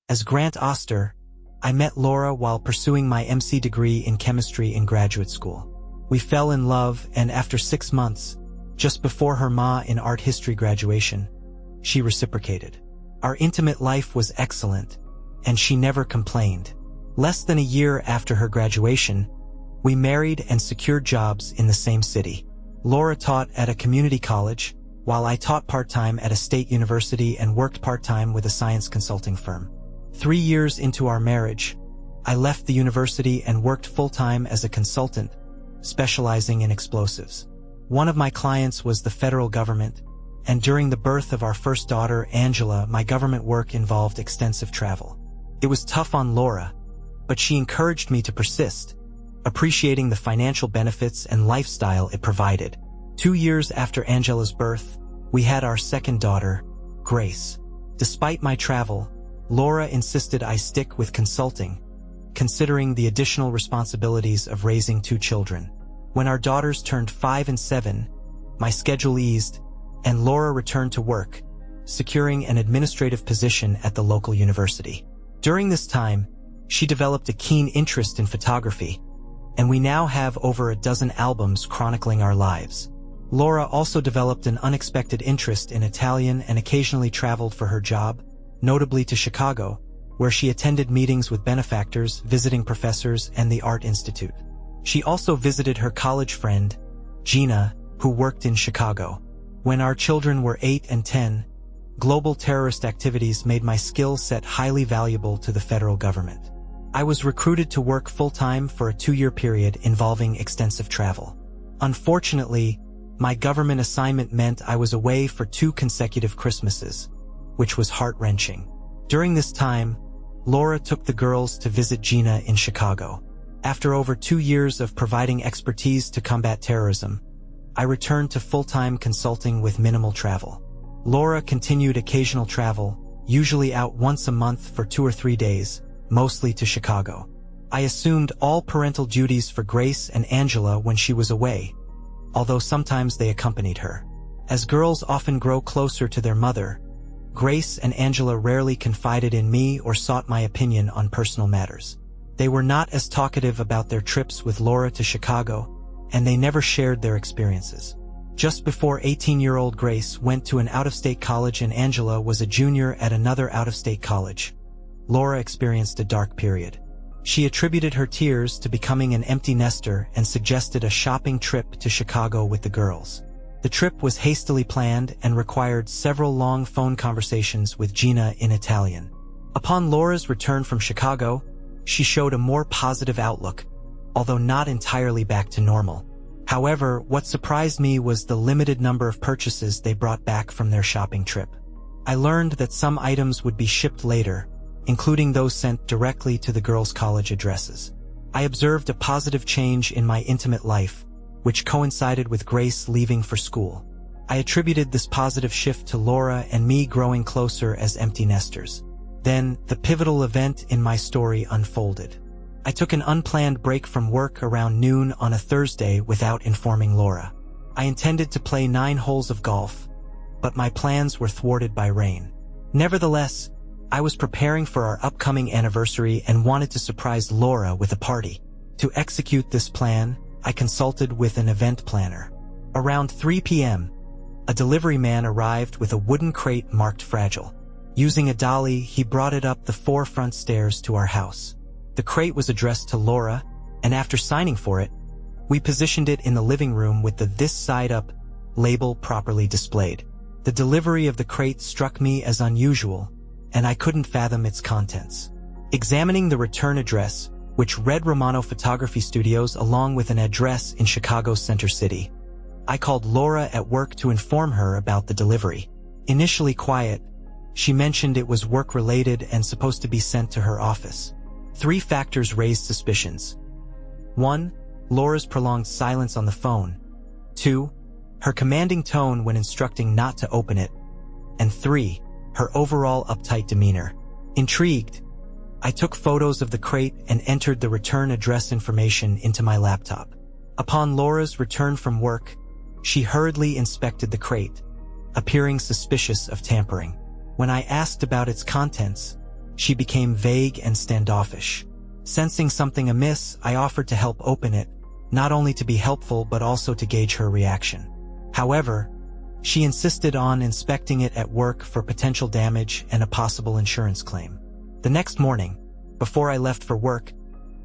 As Grant Oster, I met Laura while pursuing my MC degree in chemistry in graduate school. We fell in love, and after 6 months, just before her Ma in art history graduation, she reciprocated. Our intimate life was excellent, and she never complained. Less than a year after her graduation, we married and secured jobs in the same city. Laura taught at a community college, while I taught part-time at a state university and worked part-time with a science consulting firm. 3 years into our marriage, I left the university and worked full-time as a consultant, specializing in explosives. One of my clients was the federal government, and during the birth of our first daughter, Angela, my government work involved extensive travel. It was tough on Laura, but she encouraged me to persist, appreciating the financial benefits and lifestyle it provided. 2 years after Angela's birth, we had our second daughter, Grace. Despite my travel, Laura insisted I stick with consulting, considering the additional responsibilities of raising 2 children. When our daughters turned 5 and 7, my schedule eased, and Laura returned to work, securing an administrative position at the local university. During this time, she developed a keen interest in photography, and we now have over a dozen albums chronicling our lives. Laura also developed an unexpected interest in Italian and occasionally traveled for her job, notably to Chicago, where she attended meetings with benefactors, visiting professors, and the Art Institute. She also visited her college friend, Gina, who worked in Chicago. When our children were 8 and 10, global terrorist activities made my skill set highly valuable to the federal government. I was recruited to work full-time for a 2-year period involving extensive travel. Unfortunately, my government assignment meant I was away for 2 consecutive Christmases, which was heart-wrenching. During this time, Laura took the girls to visit Gina in Chicago. After over 2 years of providing expertise to combat terrorism, I returned to full-time consulting with minimal travel. Laura continued occasional travel, usually out once a month for 2 or 3 days, mostly to Chicago. I assumed all parental duties for Grace and Angela when she was away, although sometimes they accompanied her. As girls often grow closer to their mother, Grace and Angela rarely confided in me or sought my opinion on personal matters. They were not as talkative about their trips with Laura to Chicago, and they never shared their experiences. Just before 18-year-old Grace went to an out-of-state college and Angela was a junior at another out-of-state college, Laura experienced a dark period. She attributed her tears to becoming an empty nester and suggested a shopping trip to Chicago with the girls. The trip was hastily planned and required several long phone conversations with Gina in Italian. Upon Laura's return from Chicago, she showed a more positive outlook, although not entirely back to normal. However, what surprised me was the limited number of purchases they brought back from their shopping trip. I learned that some items would be shipped later, including those sent directly to the girls' college addresses. I observed a positive change in my intimate life, which coincided with Grace leaving for school. I attributed this positive shift to Laura and me growing closer as empty nesters. Then, the pivotal event in my story unfolded. I took an unplanned break from work around noon on a Thursday without informing Laura. I intended to play 9 holes of golf, but my plans were thwarted by rain. Nevertheless, I was preparing for our upcoming anniversary and wanted to surprise Laura with a party. To execute this plan, I consulted with an event planner. Around 3 p.m., a delivery man arrived with a wooden crate marked fragile. Using a dolly, he brought it up the 4 front stairs to our house. The crate was addressed to Laura, and after signing for it, we positioned it in the living room with the "This Side Up" label properly displayed. The delivery of the crate struck me as unusual, and I couldn't fathom its contents. Examining the return address, which read Romano Photography Studios along with an address in Chicago's Center City, I called Laura at work to inform her about the delivery. Initially quiet, she mentioned it was work-related and supposed to be sent to her office. 3 factors raised suspicions. 1. Laura's prolonged silence on the phone. 2. Her commanding tone when instructing not to open it. And 3. Her overall uptight demeanor. Intrigued, I took photos of the crate and entered the return address information into my laptop. Upon Laura's return from work, she hurriedly inspected the crate, appearing suspicious of tampering. When I asked about its contents, she became vague and standoffish. Sensing something amiss, I offered to help open it, not only to be helpful but also to gauge her reaction. However, she insisted on inspecting it at work for potential damage and a possible insurance claim. The next morning, before I left for work,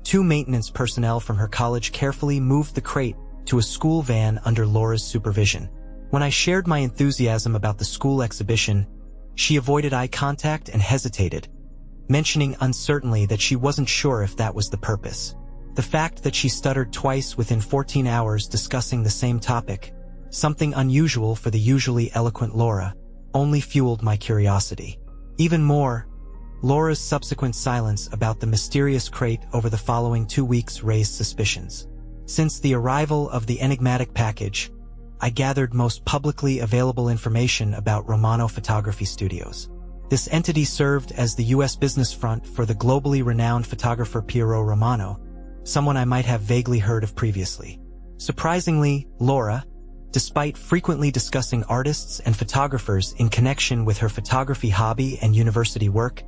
2 maintenance personnel from her college carefully moved the crate to a school van under Laura's supervision. When I shared my enthusiasm about the school exhibition, she avoided eye contact and hesitated, mentioning uncertainly that she wasn't sure if that was the purpose. The fact that she stuttered twice within 14 hours discussing the same topic, something unusual for the usually eloquent Laura, only fueled my curiosity. Even more, Laura's subsequent silence about the mysterious crate over the following 2 weeks raised suspicions. Since the arrival of the enigmatic package, I gathered most publicly available information about Romano Photography Studios. This entity served as the U.S. business front for the globally renowned photographer Piero Romano, someone I might have vaguely heard of previously. Surprisingly, Laura, despite frequently discussing artists and photographers in connection with her photography hobby and university work,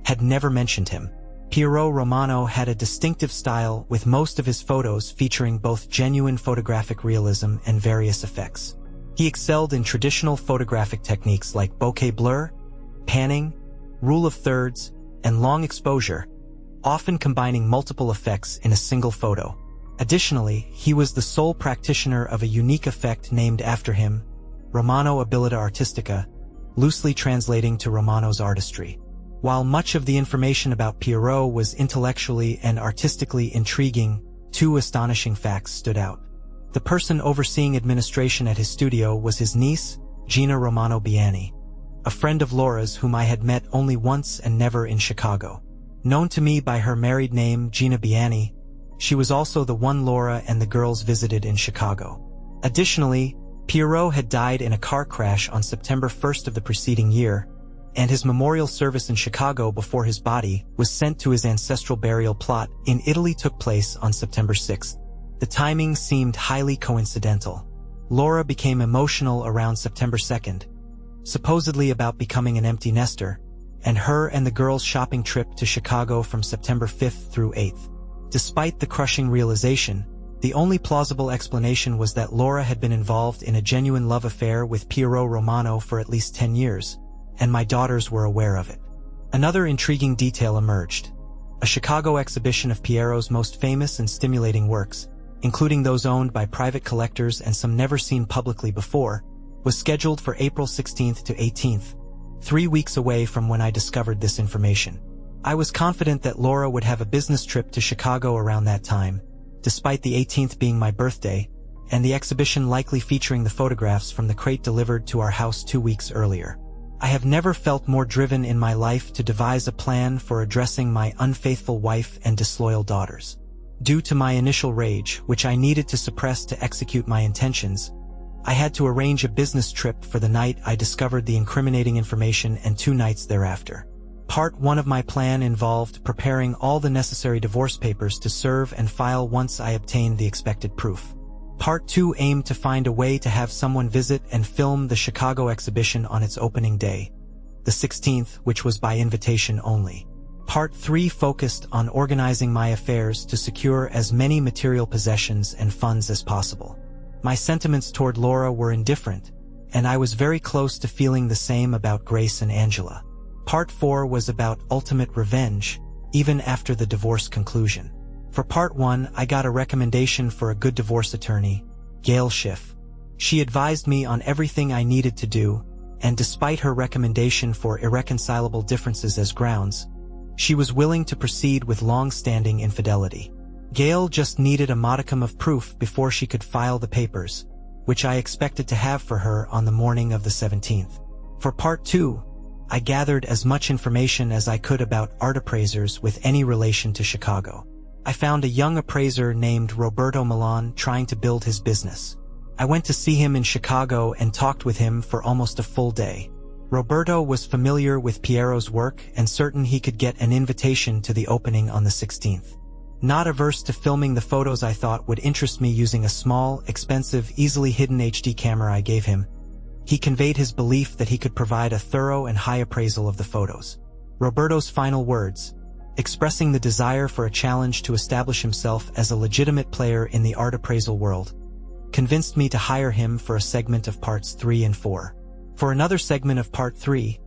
had never mentioned him. Piero Romano had a distinctive style, with most of his photos featuring both genuine photographic realism and various effects. He excelled in traditional photographic techniques like bokeh blur, panning, rule of thirds, and long exposure, often combining multiple effects in a single photo. Additionally, he was the sole practitioner of a unique effect named after him, Romano Abilita Artistica, loosely translating to Romano's artistry. While much of the information about Piero was intellectually and artistically intriguing, 2 astonishing facts stood out. The person overseeing administration at his studio was his niece, Gina Romano Biani, a friend of Laura's whom I had met only once and never in Chicago. Known to me by her married name, Gina Biani, she was also the one Laura and the girls visited in Chicago. Additionally, Piero had died in a car crash on September 1st of the preceding year, and his memorial service in Chicago before his body was sent to his ancestral burial plot in Italy took place on September 6th. The timing seemed highly coincidental. Laura became emotional around September 2nd, supposedly about becoming an empty nester, and her and the girls' shopping trip to Chicago from September 5th through 8th. Despite the crushing realization, the only plausible explanation was that Laura had been involved in a genuine love affair with Piero Romano for at least 10 years, and my daughters were aware of it. Another intriguing detail emerged. A Chicago exhibition of Piero's most famous and stimulating works, including those owned by private collectors and some never seen publicly before, was scheduled for April 16th to 18th, 3 weeks away from when I discovered this information. I was confident that Laura would have a business trip to Chicago around that time, despite the 18th being my birthday, and the exhibition likely featuring the photographs from the crate delivered to our house 2 weeks earlier. I have never felt more driven in my life to devise a plan for addressing my unfaithful wife and disloyal daughters. Due to my initial rage, which I needed to suppress to execute my intentions, I had to arrange a business trip for the night I discovered the incriminating information and 2 nights thereafter. Part 1 of my plan involved preparing all the necessary divorce papers to serve and file once I obtained the expected proof. Part 2 aimed to find a way to have someone visit and film the Chicago exhibition on its opening day, the 16th, which was by invitation only. Part 3 focused on organizing my affairs to secure as many material possessions and funds as possible. My sentiments toward Laura were indifferent, and I was very close to feeling the same about Grace and Angela. Part 4 was about ultimate revenge, even after the divorce conclusion. For Part 1, I got a recommendation for a good divorce attorney, Gail Schiff. She advised me on everything I needed to do, and despite her recommendation for irreconcilable differences as grounds, she was willing to proceed with long-standing infidelity. Gail just needed a modicum of proof before she could file the papers, which I expected to have for her on the morning of the 17th. For Part 2, I gathered as much information as I could about art appraisers with any relation to Chicago. I found a young appraiser named Roberto Milan trying to build his business. I went to see him in Chicago and talked with him for almost a full day. Roberto was familiar with Piero's work and certain he could get an invitation to the opening on the 16th. Not averse to filming the photos I thought would interest me using a small, expensive, easily hidden HD camera I gave him, he conveyed his belief that he could provide a thorough and high appraisal of the photos. Roberto's final words, expressing the desire for a challenge to establish himself as a legitimate player in the art appraisal world, convinced me to hire him for a segment of parts 3 and 4. For another segment of part 3,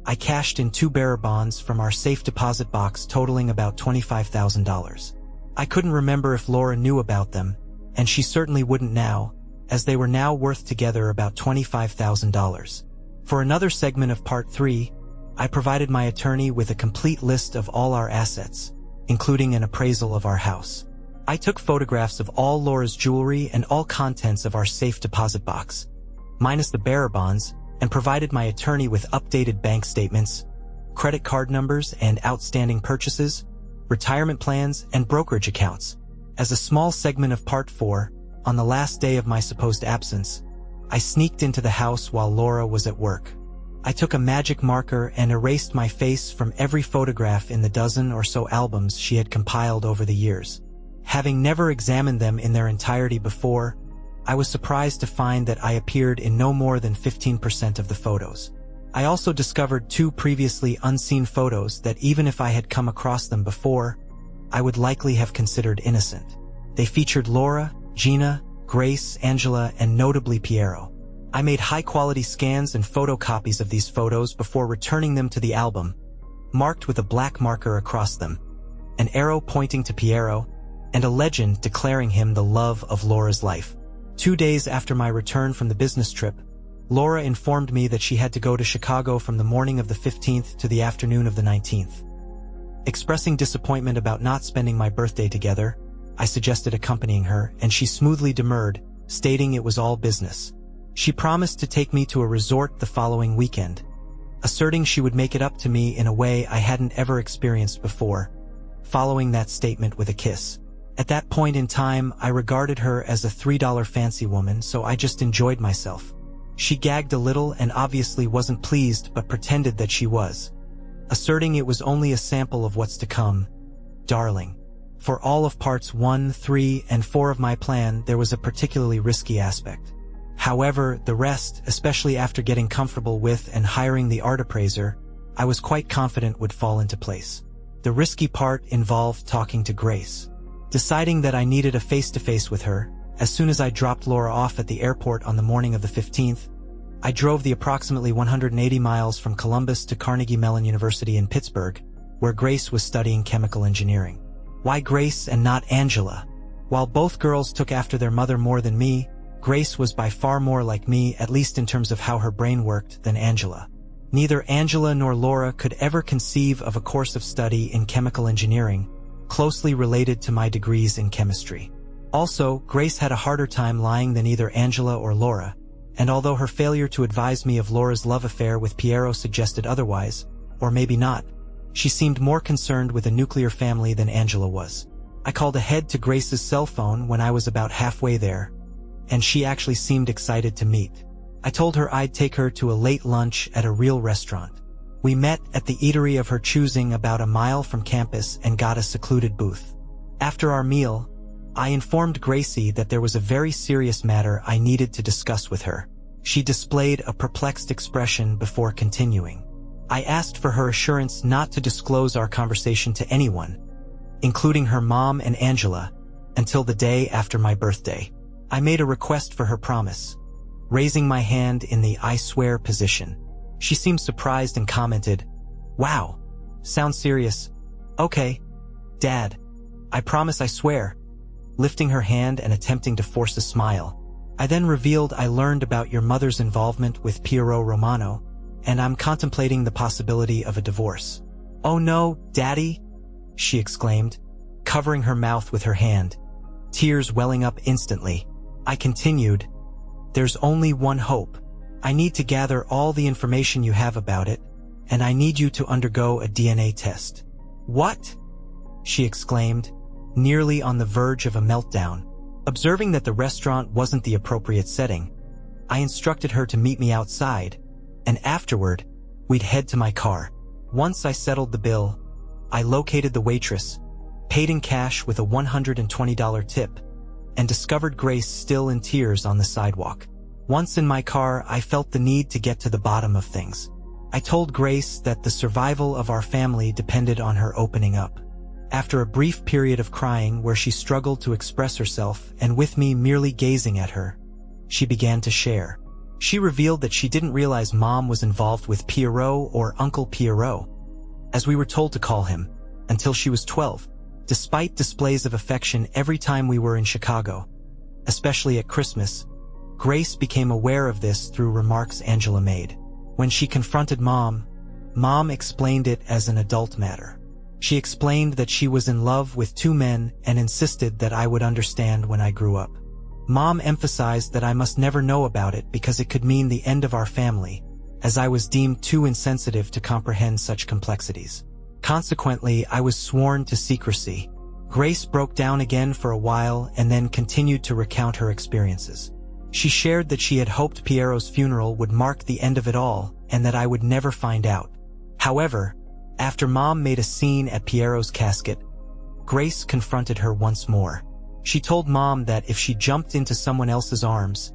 I cashed in 2 bearer bonds from our safe deposit box totaling about $25,000. I couldn't remember if Laura knew about them, and she certainly wouldn't now, as they were now worth together about $25,000. For another segment of part 3, I provided my attorney with a complete list of all our assets, including an appraisal of our house. I took photographs of all Laura's jewelry and all contents of our safe deposit box, minus the bearer bonds, and provided my attorney with updated bank statements, credit card numbers and outstanding purchases, retirement plans, and brokerage accounts. As a small segment of part 4, on the last day of my supposed absence, I sneaked into the house while Laura was at work. I took a magic marker and erased my face from every photograph in the dozen or so albums she had compiled over the years. Having never examined them in their entirety before, I was surprised to find that I appeared in no more than 15% of the photos. I also discovered 2 previously unseen photos that even if I had come across them before, I would likely have considered innocent. They featured Laura, Gina, Grace, Angela, and notably Piero. I made high-quality scans and photocopies of these photos before returning them to the album, marked with a black marker across them, an arrow pointing to Piero, and a legend declaring him the love of Laura's life. 2 days after my return from the business trip, Laura informed me that she had to go to Chicago from the morning of the 15th to the afternoon of the 19th. Expressing disappointment about not spending my birthday together, I suggested accompanying her, and she smoothly demurred, stating it was all business. She promised to take me to a resort the following weekend, asserting she would make it up to me in a way I hadn't ever experienced before, following that statement with a kiss. At that point in time, I regarded her as a $3 fancy woman, so I just enjoyed myself. She gagged a little and obviously wasn't pleased but pretended that she was, asserting it was only a sample of what's to come. Darling, for all of parts 1, 3, and 4 of my plan, there was a particularly risky aspect. However, the rest, especially after getting comfortable with and hiring the art appraiser, I was quite confident would fall into place. The risky part involved talking to Grace. Deciding that I needed a face-to-face with her, as soon as I dropped Laura off at the airport on the morning of the 15th, I drove the approximately 180 miles from Columbus to Carnegie Mellon University in Pittsburgh, where Grace was studying chemical engineering. Why Grace and not Angela? While both girls took after their mother more than me, Grace was by far more like me, at least in terms of how her brain worked, than Angela. Neither Angela nor Laura could ever conceive of a course of study in chemical engineering, closely related to my degrees in chemistry. Also, Grace had a harder time lying than either Angela or Laura, and although her failure to advise me of Laura's love affair with Piero suggested otherwise, or maybe not, she seemed more concerned with a nuclear family than Angela was. I called ahead to Grace's cell phone when I was about halfway there, and she actually seemed excited to meet. I told her I'd take her to a late lunch at a real restaurant. We met at the eatery of her choosing about a mile from campus and got a secluded booth. After our meal, I informed Gracie that there was a very serious matter I needed to discuss with her. She displayed a perplexed expression before continuing. I asked for her assurance not to disclose our conversation to anyone, including her mom and Angela, until the day after my birthday. I made a request for her promise, raising my hand in the I swear position. She seemed surprised and commented, "Wow, sounds serious. Okay, Dad, I promise I swear," lifting her hand and attempting to force a smile. I then revealed I learned about your mother's involvement with Piero Romano, and I'm contemplating the possibility of a divorce. "Oh no, Daddy," she exclaimed, covering her mouth with her hand, tears welling up instantly. I continued, "There's only one hope. I need to gather all the information you have about it, and I need you to undergo a DNA test." "What?" she exclaimed, nearly on the verge of a meltdown. Observing that the restaurant wasn't the appropriate setting, I instructed her to meet me outside, and afterward, we'd head to my car. Once I settled the bill, I located the waitress, paid in cash with a $120 tip, and discovered Grace still in tears on the sidewalk. Once in my car, I felt the need to get to the bottom of things. I told Grace that the survival of our family depended on her opening up. After a brief period of crying where she struggled to express herself and with me merely gazing at her, she began to share. She revealed that she didn't realize Mom was involved with Pierrot, or Uncle Pierrot, as we were told to call him, until she was 12, despite displays of affection every time we were in Chicago, especially at Christmas. Grace became aware of this through remarks Angela made. When she confronted Mom explained it as an adult matter. She explained that she was in love with 2 men and insisted that I would understand when I grew up. Mom emphasized that I must never know about it because it could mean the end of our family, as I was deemed too insensitive to comprehend such complexities. Consequently, I was sworn to secrecy. Grace broke down again for a while and then continued to recount her experiences. She shared that she had hoped Pierrot's funeral would mark the end of it all and that I would never find out. However, after Mom made a scene at Pierrot's casket, Grace confronted her once more. She told Mom that if she jumped into someone else's arms,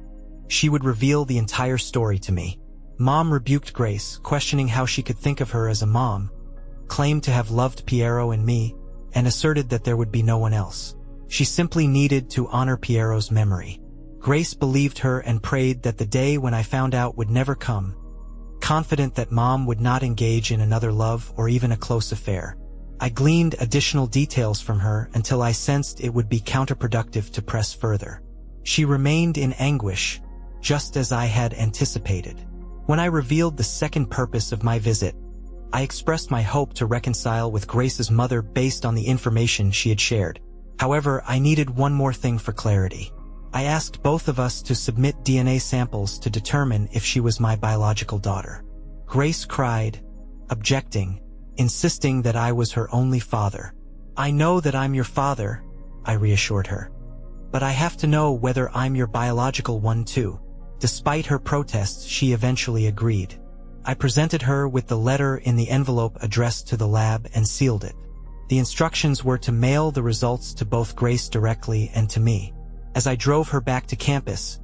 she would reveal the entire story to me. Mom rebuked Grace, questioning how she could think of her as a mom, claimed to have loved Pierrot and me, and asserted that there would be no one else. She simply needed to honor Pierrot's memory. Grace believed her and prayed that the day when I found out would never come, confident that Mom would not engage in another love or even a close affair. I gleaned additional details from her until I sensed it would be counterproductive to press further. She remained in anguish, just as I had anticipated. When I revealed the second purpose of my visit, I expressed my hope to reconcile with Grace's mother based on the information she had shared. However, I needed one more thing for clarity. I asked both of us to submit DNA samples to determine if she was my biological daughter. Grace cried, objecting, insisting that I was her only father. I know that I'm your father, I reassured her. But I have to know whether I'm your biological one too. Despite her protests, she eventually agreed. I presented her with the letter in the envelope addressed to the lab and sealed it. The instructions were to mail the results to both Grace directly and to me. As I drove her back to campus,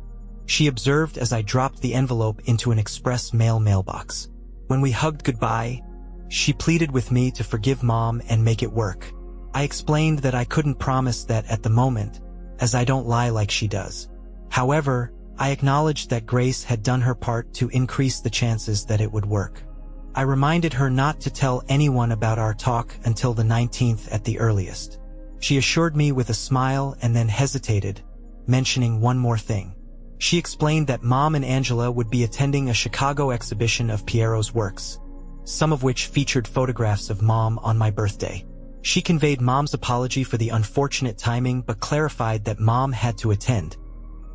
she observed as I dropped the envelope into an express mail mailbox. When we hugged goodbye, she pleaded with me to forgive Mom and make it work. I explained that I couldn't promise that at the moment, as I don't lie like she does. However, I acknowledged that Grace had done her part to increase the chances that it would work. I reminded her not to tell anyone about our talk until the 19th at the earliest. She assured me with a smile and then hesitated, mentioning one more thing. She explained that Mom and Angela would be attending a Chicago exhibition of Pierrot's works, some of which featured photographs of Mom on my birthday. She conveyed Mom's apology for the unfortunate timing but clarified that Mom had to attend,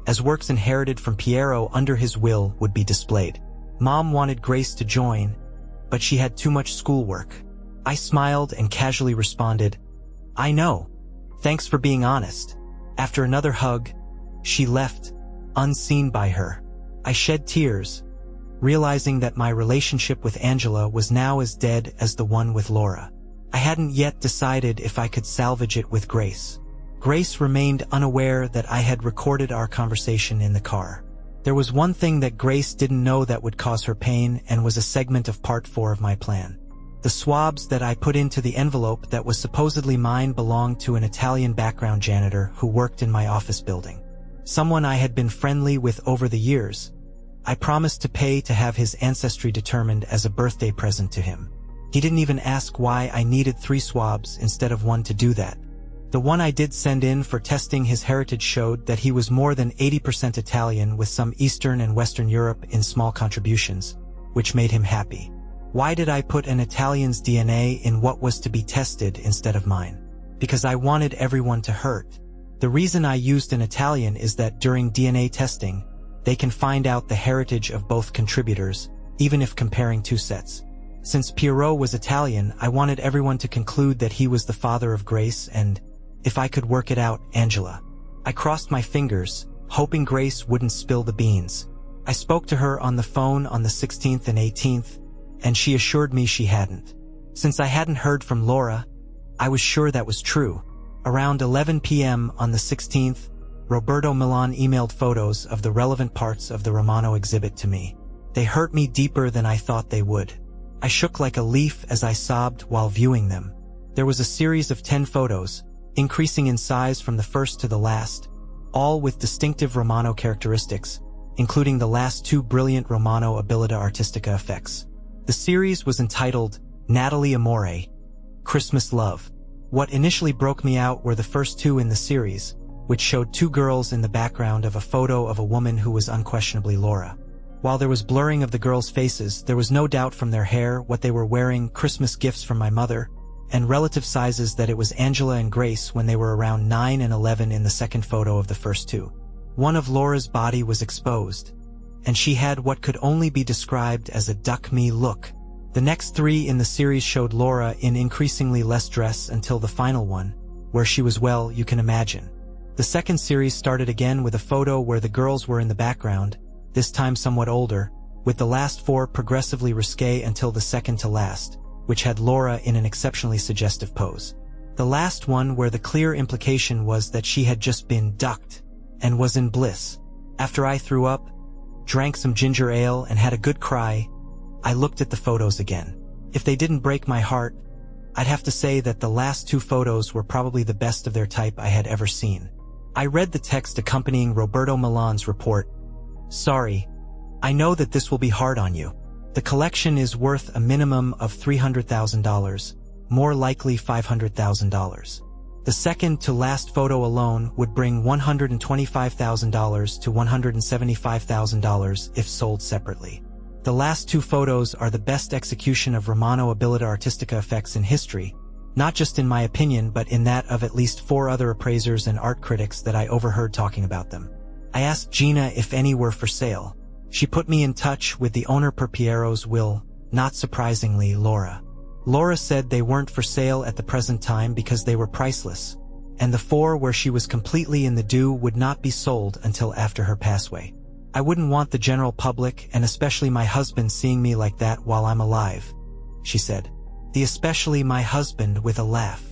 as works inherited from Pierrot under his will would be displayed. Mom wanted Grace to join, but she had too much schoolwork. I smiled and casually responded, I know. Thanks for being honest. After another hug, she left, unseen by her. I shed tears, realizing that my relationship with Angela was now as dead as the one with Laura. I hadn't yet decided if I could salvage it with Grace. Grace remained unaware that I had recorded our conversation in the car. There was one thing that Grace didn't know that would cause her pain and was a segment of part 4 of my plan. The swabs that I put into the envelope that was supposedly mine belonged to an Italian background janitor who worked in my office building. Someone I had been friendly with over the years. I promised to pay to have his ancestry determined as a birthday present to him. He didn't even ask why I needed 3 swabs instead of 1 to do that. The one I did send in for testing his heritage showed that he was more than 80% Italian with some Eastern and Western Europe in small contributions, which made him happy. Why did I put an Italian's DNA in what was to be tested instead of mine? Because I wanted everyone to hurt. The reason I used an Italian is that during DNA testing, they can find out the heritage of both contributors, even if comparing 2 sets. Since Pierrot was Italian, I wanted everyone to conclude that he was the father of Grace and, if I could work it out, Angela. I crossed my fingers, hoping Grace wouldn't spill the beans. I spoke to her on the phone on the 16th and 18th, and she assured me she hadn't. Since I hadn't heard from Laura, I was sure that was true. Around 11 p.m. on the 16th, Roberto Milan emailed photos of the relevant parts of the Romano exhibit to me. They hurt me deeper than I thought they would. I shook like a leaf as I sobbed while viewing them. There was a series of 10 photos, increasing in size from the first to the last, all with distinctive Romano characteristics, including the last 2 brilliant Romano abilita artistica effects. The series was entitled Natalie Amore, Christmas Love. What initially broke me out were the first 2 in the series, which showed 2 girls in the background of a photo of a woman who was unquestionably Laura. While there was blurring of the girls' faces, there was no doubt from their hair, what they were wearing, Christmas gifts from my mother, and relative sizes that it was Angela and Grace when they were around 9 and 11 in the second photo of the first 2. One of Laura's body was exposed, and she had what could only be described as a duck-me look. The next 3 in the series showed Laura in increasingly less dress until the final one, where she was, well, you can imagine. The second series started again with a photo where the girls were in the background, this time somewhat older, with the last 4 progressively risque until the second to last, which had Laura in an exceptionally suggestive pose. The last one where the clear implication was that she had just been ducked and was in bliss. After I threw up, drank some ginger ale, and had a good cry, I looked at the photos again. If they didn't break my heart, I'd have to say that the last 2 photos were probably the best of their type I had ever seen. I read the text accompanying Roberto Milan's report. Sorry, I know that this will be hard on you. The collection is worth a minimum of $300,000, more likely $500,000. The second to last photo alone would bring $125,000 to $175,000 if sold separately. The last 2 photos are the best execution of Romano abilita artistica effects in history, not just in my opinion but in that of at least 4 other appraisers and art critics that I overheard talking about them. I asked Gina if any were for sale. She put me in touch with the owner per Piero's will, not surprisingly Laura. Laura said they weren't for sale at the present time because they were priceless, and the 4 where she was completely in the due would not be sold until after her passaway. I wouldn't want the general public, and especially my husband, seeing me like that while I'm alive, she said. The especially my husband with a laugh.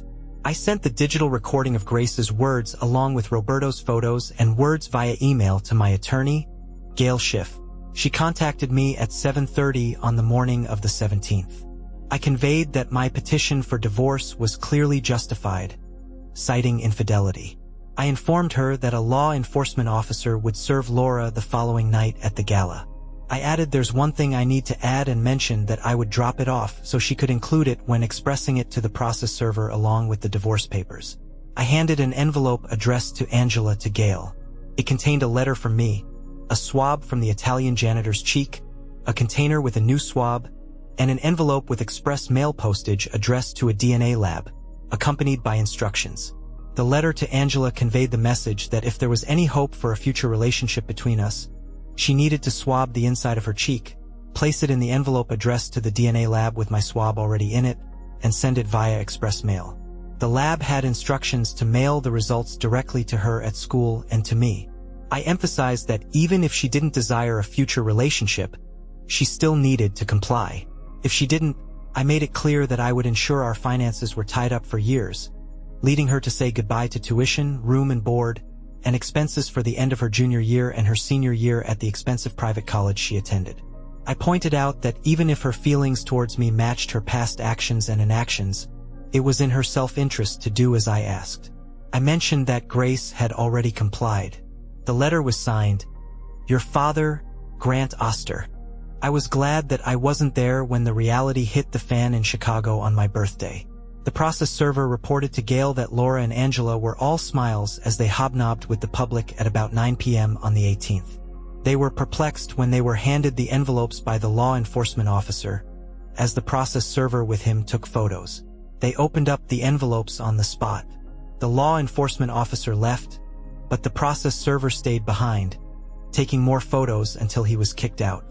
I sent the digital recording of Grace's words along with Roberto's photos and words via email to my attorney, Gail Schiff. She contacted me at 7:30 on the morning of the 17th. I conveyed that my petition for divorce was clearly justified, citing infidelity. I informed her that a law enforcement officer would serve Laura the following night at the gala. I added there's one thing I need to add and mentioned that I would drop it off so she could include it when expressing it to the process server along with the divorce papers. I handed an envelope addressed to Angela to Gail. It contained a letter from me, a swab from the Italian janitor's cheek, a container with a new swab, and an envelope with express mail postage addressed to a DNA lab, accompanied by instructions. The letter to Angela conveyed the message that if there was any hope for a future relationship between us, she needed to swab the inside of her cheek, place it in the envelope addressed to the DNA lab with my swab already in it, and send it via express mail. The lab had instructions to mail the results directly to her at school and to me. I emphasized that even if she didn't desire a future relationship, she still needed to comply. If she didn't, I made it clear that I would ensure our finances were tied up for years, leading her to say goodbye to tuition, room and board, and expenses for the end of her junior year and her senior year at the expensive private college she attended. I pointed out that even if her feelings towards me matched her past actions and inactions, it was in her self-interest to do as I asked. I mentioned that Grace had already complied. The letter was signed, "Your father, Grant Oster." I was glad that I wasn't there when the reality hit the fan in Chicago on my birthday. The process server reported to Gail that Laura and Angela were all smiles as they hobnobbed with the public at about 9 p.m. on the 18th. They were perplexed when they were handed the envelopes by the law enforcement officer, as the process server with him took photos. They opened up the envelopes on the spot. The law enforcement officer left, but the process server stayed behind, taking more photos until he was kicked out.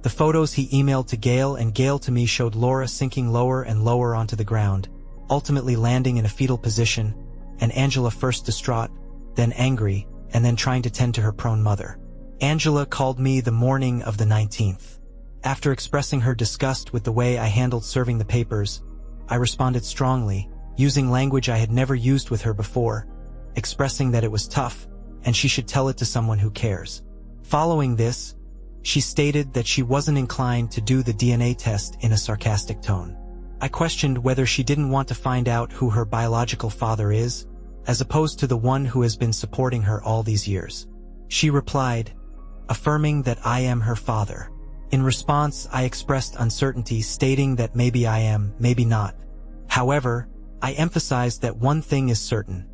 The photos he emailed to Gail and Gail to me showed Laura sinking lower and lower onto the ground, ultimately landing in a fetal position, and Angela first distraught, then angry, and then trying to tend to her prone mother. Angela called me the morning of the 19th. After expressing her disgust with the way I handled serving the papers, I responded strongly, using language I had never used with her before, expressing that it was tough, and she should tell it to someone who cares. Following this, She stated that she wasn't inclined to do the DNA test in a sarcastic tone. I questioned whether she didn't want to find out who her biological father is, as opposed to the one who has been supporting her all these years. She replied, affirming that I am her father. In response, I expressed uncertainty, stating that maybe I am, maybe not. However, I emphasized that one thing is certain.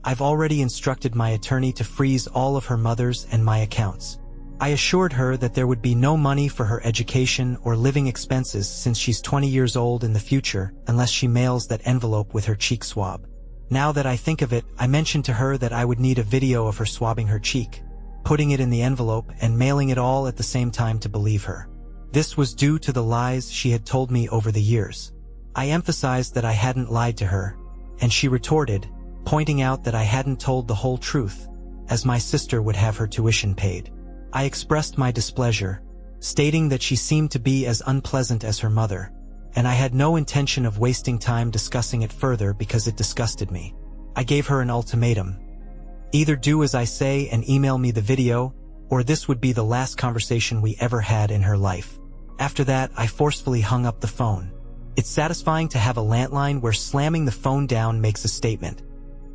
I've already instructed my attorney to freeze all of her mother's and my accounts. I assured her that there would be no money for her education or living expenses since she's 20 years old in the future unless she mails that envelope with her cheek swab. Now that I think of it, I mentioned to her that I would need a video of her swabbing her cheek, putting it in the envelope and mailing it all at the same time to believe her. This was due to the lies she had told me over the years. I emphasized that I hadn't lied to her, and she retorted, pointing out that I hadn't told the whole truth, as my sister would have her tuition paid. I expressed my displeasure, stating that she seemed to be as unpleasant as her mother, and I had no intention of wasting time discussing it further because it disgusted me. I gave her an ultimatum. Either do as I say and email me the video, or this would be the last conversation we ever had in her life. After that, I forcefully hung up the phone. It's satisfying to have a landline where slamming the phone down makes a statement,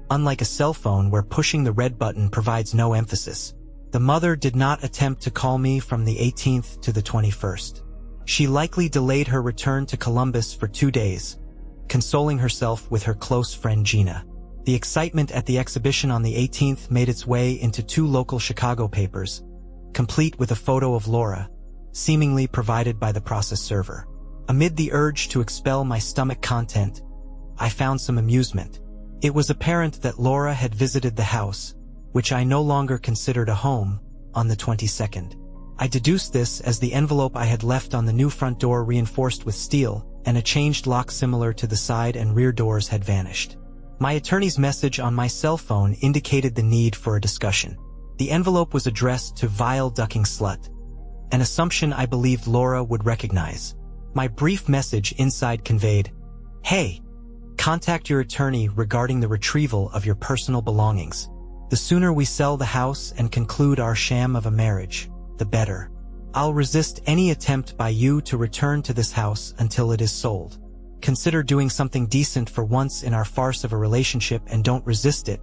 unlike a cell phone where pushing the red button provides no emphasis. The mother did not attempt to call me from the 18th to the 21st. She likely delayed her return to Columbus for 2 days, consoling herself with her close friend Gina. The excitement at the exhibition on the 18th made its way into 2 local Chicago papers, complete with a photo of Laura, seemingly provided by the process server. Amid the urge to expel my stomach content, I found some amusement. It was apparent that Laura had visited the house, which I no longer considered a home, on the 22nd. I deduced this as the envelope I had left on the new front door reinforced with steel, and a changed lock similar to the side and rear doors had vanished. My attorney's message on my cell phone indicated the need for a discussion. The envelope was addressed to vile ducking slut, an assumption I believed Laura would recognize. My brief message inside conveyed, "Hey, contact your attorney regarding the retrieval of your personal belongings. The sooner we sell the house and conclude our sham of a marriage, the better. I'll resist any attempt by you to return to this house until it is sold. Consider doing something decent for once in our farce of a relationship and don't resist it,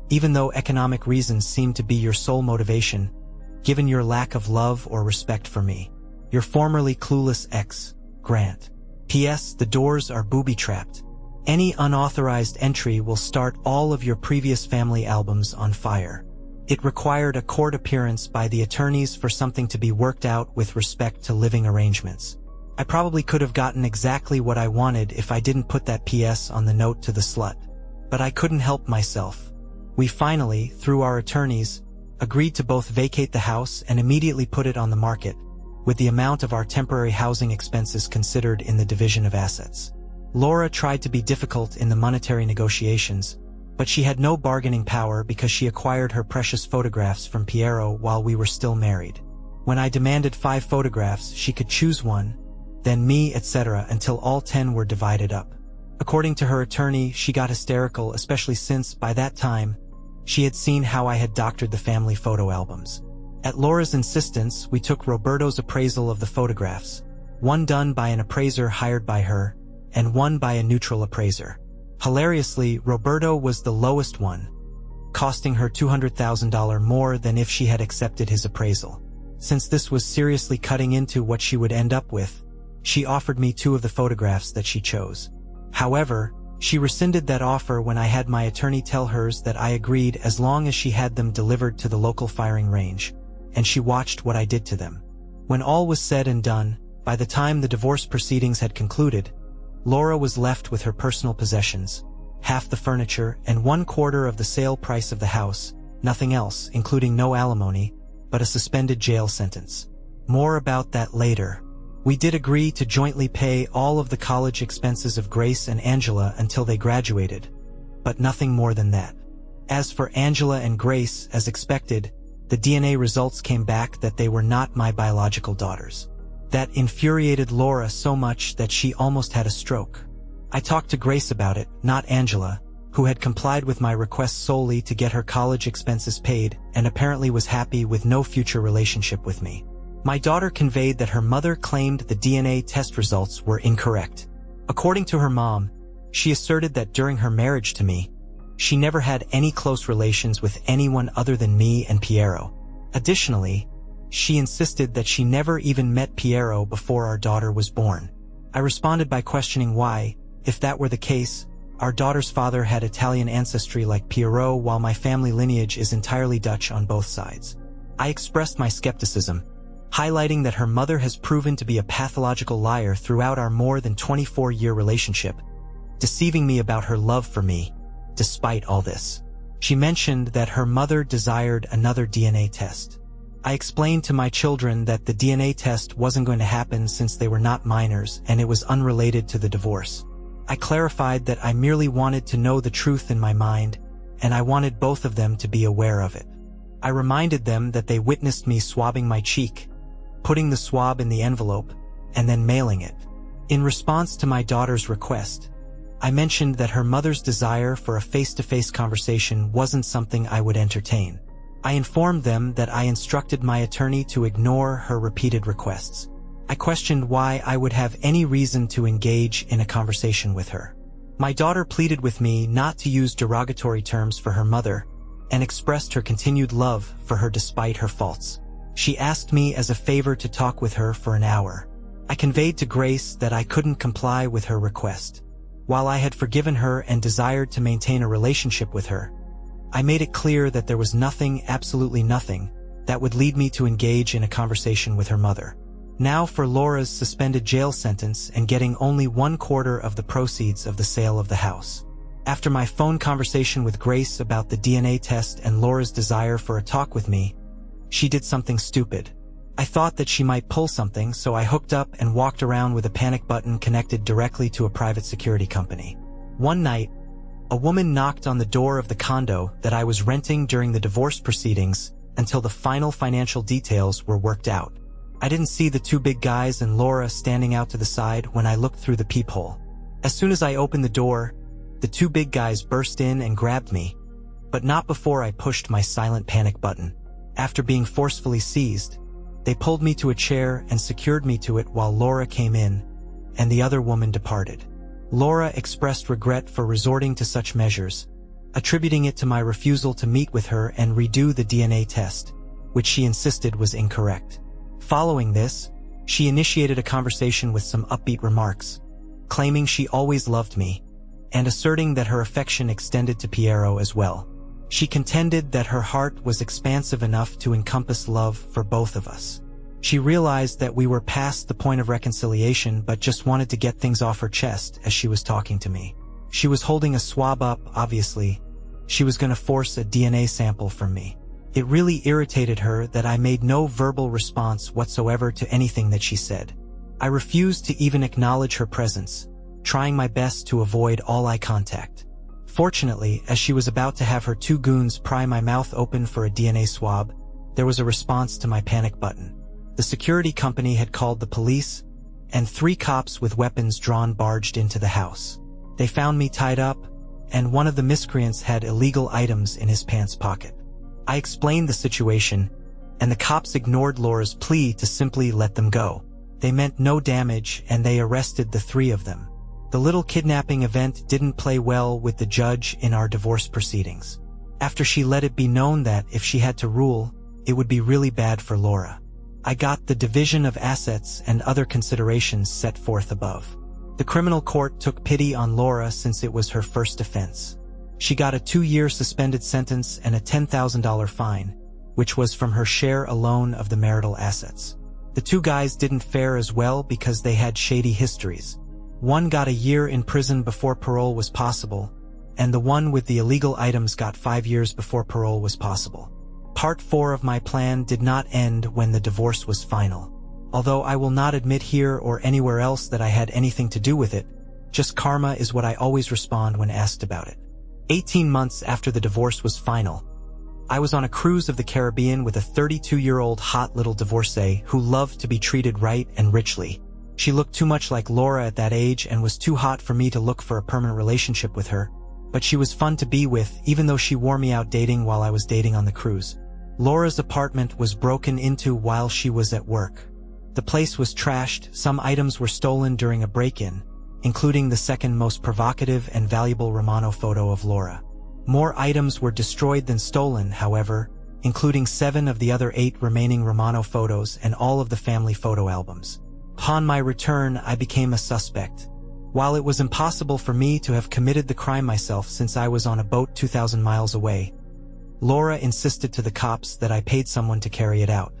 even though economic reasons seem to be your sole motivation, given your lack of love or respect for me. Your formerly clueless ex, Grant. P.S. The doors are booby-trapped. Any unauthorized entry will start all of your previous family albums on fire." It required a court appearance by the attorneys for something to be worked out with respect to living arrangements. I probably could have gotten exactly what I wanted if I didn't put that PS on the note to the slut. But I couldn't help myself. We finally, through our attorneys, agreed to both vacate the house and immediately put it on the market, with the amount of our temporary housing expenses considered in the division of assets. Laura tried to be difficult in the monetary negotiations, but she had no bargaining power because she acquired her precious photographs from Piero while we were still married. When I demanded 5 photographs, she could choose one, then me, etc., until all 10 were divided up. According to her attorney, she got hysterical, especially since, by that time, she had seen how I had doctored the family photo albums. At Laura's insistence, we took Roberto's appraisal of the photographs, one done by an appraiser hired by her, and one by a neutral appraiser. Hilariously, Roberto was the lowest one, costing her $200,000 more than if she had accepted his appraisal. Since this was seriously cutting into what she would end up with, she offered me 2 of the photographs that she chose. However, she rescinded that offer when I had my attorney tell hers that I agreed as long as she had them delivered to the local firing range, and she watched what I did to them. When all was said and done, by the time the divorce proceedings had concluded, Laura was left with her personal possessions, half the furniture and 1/4 of the sale price of the house, nothing else, including no alimony, but a suspended jail sentence. More about that later. We did agree to jointly pay all of the college expenses of Grace and Angela until they graduated, but nothing more than that. As for Angela and Grace, as expected, the DNA results came back that they were not my biological daughters. That infuriated Laura so much that she almost had a stroke. I talked to Grace about it, not Angela, who had complied with my request solely to get her college expenses paid and apparently was happy with no future relationship with me. My daughter conveyed that her mother claimed the DNA test results were incorrect. According to her mom, she asserted that during her marriage to me, she never had any close relations with anyone other than me and Piero. Additionally, she insisted that she never even met Piero before our daughter was born. I responded by questioning why, if that were the case, our daughter's father had Italian ancestry like Piero while my family lineage is entirely Dutch on both sides. I expressed my skepticism, highlighting that her mother has proven to be a pathological liar throughout our more than 24-year relationship, deceiving me about her love for me, despite all this. She mentioned that her mother desired another DNA test. I explained to my children that the DNA test wasn't going to happen since they were not minors and it was unrelated to the divorce. I clarified that I merely wanted to know the truth in my mind, and I wanted both of them to be aware of it. I reminded them that they witnessed me swabbing my cheek, putting the swab in the envelope, and then mailing it. In response to my daughter's request, I mentioned that her mother's desire for a face-to-face conversation wasn't something I would entertain. I informed them that I instructed my attorney to ignore her repeated requests. I questioned why I would have any reason to engage in a conversation with her. My daughter pleaded with me not to use derogatory terms for her mother and expressed her continued love for her despite her faults. She asked me as a favor to talk with her for an hour. I conveyed to Grace that I couldn't comply with her request. While I had forgiven her and desired to maintain a relationship with her, I made it clear that there was nothing, absolutely nothing, that would lead me to engage in a conversation with her mother. Now for Laura's suspended jail sentence and getting only 1/4 of the proceeds of the sale of the house. After my phone conversation with Grace about the DNA test and Laura's desire for a talk with me, she did something stupid. I thought that she might pull something, so I hooked up and walked around with a panic button connected directly to a private security company. One night, a woman knocked on the door of the condo that I was renting during the divorce proceedings until the final financial details were worked out. I didn't see the two big guys and Laura standing out to the side when I looked through the peephole. As soon as I opened the door, the two big guys burst in and grabbed me, but not before I pushed my silent panic button. After being forcefully seized, they pulled me to a chair and secured me to it while Laura came in, and the other woman departed. Laura expressed regret for resorting to such measures, attributing it to my refusal to meet with her and redo the DNA test, which she insisted was incorrect. Following this, she initiated a conversation with some upbeat remarks, claiming she always loved me, and asserting that her affection extended to Piero as well. She contended that her heart was expansive enough to encompass love for both of us. She realized that we were past the point of reconciliation but just wanted to get things off her chest as she was talking to me. She was holding a swab up, obviously. She was going to force a DNA sample from me. It really irritated her that I made no verbal response whatsoever to anything that she said. I refused to even acknowledge her presence, trying my best to avoid all eye contact. Fortunately, as she was about to have her two goons pry my mouth open for a DNA swab, there was a response to my panic button. The security company had called the police, and 3 cops with weapons drawn barged into the house. They found me tied up, and one of the miscreants had illegal items in his pants pocket. I explained the situation, and the cops ignored Laura's plea to simply let them go. They meant no damage, and they arrested the 3 of them. The little kidnapping event didn't play well with the judge in our divorce proceedings. After she let it be known that if she had to rule, it would be really bad for Laura. I got the division of assets and other considerations set forth above. The criminal court took pity on Laura since it was her first offense. She got a 2-year suspended sentence and a $10,000 fine, which was from her share alone of the marital assets. The 2 guys didn't fare as well because they had shady histories. One got a year in prison before parole was possible, and the one with the illegal items got 5 years before parole was possible. Part 4 of my plan did not end when the divorce was final. Although I will not admit here or anywhere else that I had anything to do with it, just karma is what I always respond when asked about it. 18 months after the divorce was final, I was on a cruise of the Caribbean with a 32-year-old hot little divorcee who loved to be treated right and richly. She looked too much like Laura at that age and was too hot for me to look for a permanent relationship with her, but she was fun to be with even though she wore me out dating while I was dating on the cruise. Laura's apartment was broken into while she was at work. The place was trashed, some items were stolen during a break-in, including the second most provocative and valuable Romano photo of Laura. More items were destroyed than stolen, however, including 7 of the other 8 remaining Romano photos and all of the family photo albums. Upon my return, I became a suspect. While it was impossible for me to have committed the crime myself since I was on a boat 2,000 miles away, Laura insisted to the cops that I paid someone to carry it out.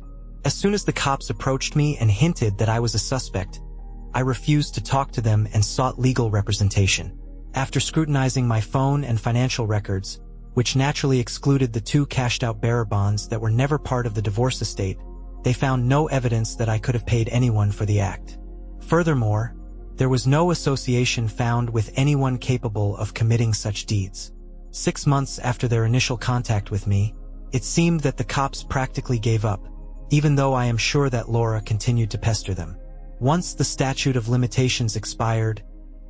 As soon as the cops approached me and hinted that I was a suspect, I refused to talk to them and sought legal representation. After scrutinizing my phone and financial records, which naturally excluded the 2 cashed-out bearer bonds that were never part of the divorce estate, they found no evidence that I could have paid anyone for the act. Furthermore, there was no association found with anyone capable of committing such deeds. 6 months after their initial contact with me, it seemed that the cops practically gave up, even though I am sure that Laura continued to pester them. Once the statute of limitations expired,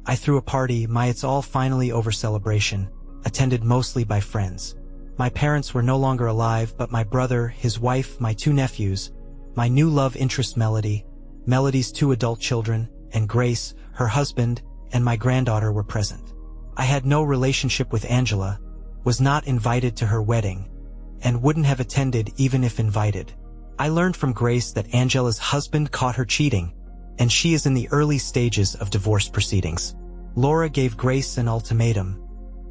I threw a party, my It's All Finally Over celebration, attended mostly by friends. My parents were no longer alive, but my brother, his wife, my 2 nephews, my new love interest Melody, Melody's 2 adult children, and Grace, her husband, and my granddaughter were present. I had no relationship with Angela, was not invited to her wedding, and wouldn't have attended even if invited. I learned from Grace that Angela's husband caught her cheating, and she is in the early stages of divorce proceedings. Laura gave Grace an ultimatum: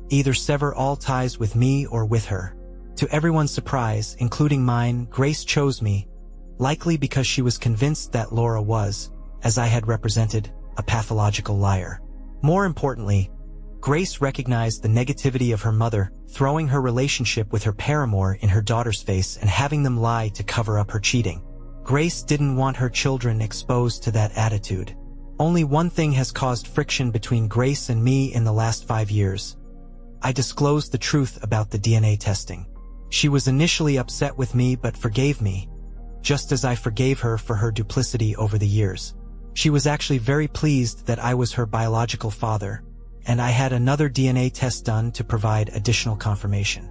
either sever all ties with me or with her. To everyone's surprise, including mine, Grace chose me, likely because she was convinced that Laura was, as I had represented, a pathological liar. More importantly, Grace recognized the negativity of her mother, throwing her relationship with her paramour in her daughter's face and having them lie to cover up her cheating. Grace didn't want her children exposed to that attitude. Only one thing has caused friction between Grace and me in the last 5 years. I disclosed the truth about the DNA testing. She was initially upset with me but forgave me, just as I forgave her for her duplicity over the years. She was actually very pleased that I was her biological father, and I had another DNA test done to provide additional confirmation.